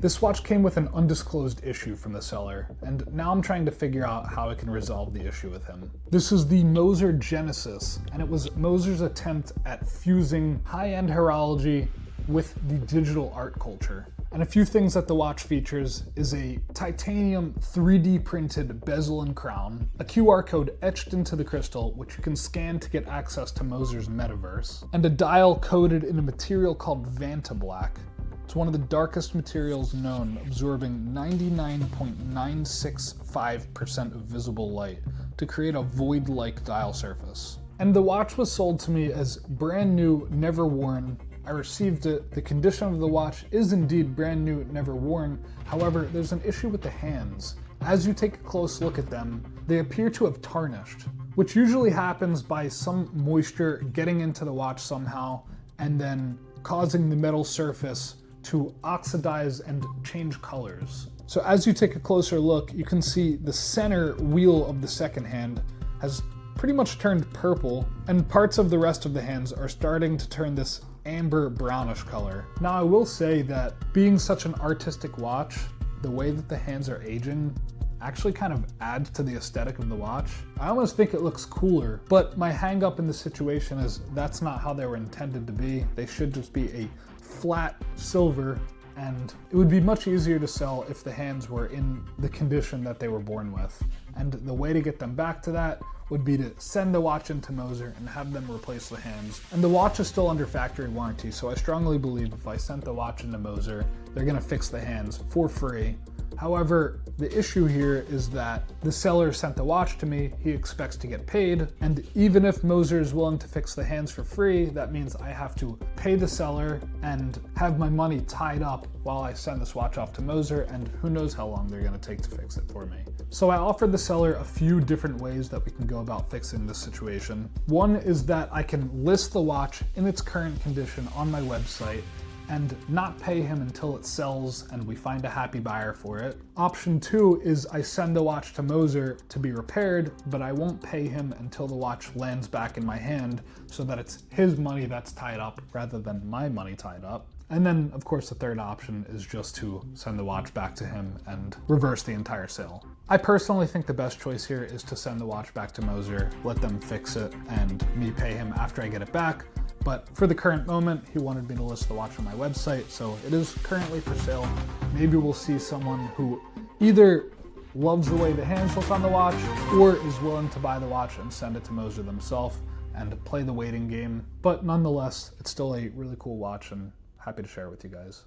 This watch came with an undisclosed issue from the seller, and now I'm trying to figure out how I can resolve the issue with him. This is the Moser Genesis, and it was Moser's attempt at fusing high-end horology with the digital art culture. And a few things that the watch features is a titanium 3D printed bezel and crown, a QR code etched into the crystal which you can scan to get access to Moser's metaverse, and a dial coated in a material called Vanta Black. It's one of the darkest materials known, absorbing 99.965% of visible light to create a void-like dial surface. And the watch was sold to me as brand new, never worn. I received it. The condition of the watch is indeed brand new, never worn. However, there's an issue with the hands. As you take a close look at them, they appear to have tarnished, which usually happens by some moisture getting into the watch somehow and then causing the metal surface to oxidize and change colors. So as you take a closer look, you can see the center wheel of the second hand has pretty much turned purple, and parts of the rest of the hands are starting to turn this amber brownish color. Now I will say that being such an artistic watch, the way that the hands are aging actually kind of adds to the aesthetic of the watch. I almost think it looks cooler, but my hang up in this situation is that's not how they were intended to be. They should just be a flat silver, and it would be much easier to sell if the hands were in the condition that they were born with. And the way to get them back to that would be to send the watch into Moser and have them replace the hands. And the watch is still under factory warranty, so I strongly believe if I sent the watch into Moser, they're gonna fix the hands for free. However, the issue here is that the seller sent the watch to me, he expects to get paid, and even if Moser is willing to fix the hands for free, that means I have to pay the seller and have my money tied up while I send this watch off to Moser, and who knows how long they're gonna take to fix it for me. So I offered the seller a few different ways that we can go about fixing this situation. One is that I can list the watch in its current condition on my website and not pay him until it sells and we find a happy buyer for it. Option two is I send the watch to Moser to be repaired, but I won't pay him until the watch lands back in my hand so that it's his money that's tied up rather than my money tied up. And then, of course, the third option is just to send the watch back to him and reverse the entire sale. I personally think the best choice here is to send the watch back to Moser, let them fix it, and me pay him after I get it back. But for the current moment, he wanted me to list the watch on my website, so it is currently for sale. Maybe we'll see someone who either loves the way the hands look on the watch or is willing to buy the watch and send it to Moser themselves and play the waiting game. But nonetheless, it's still a really cool watch and happy to share it with you guys.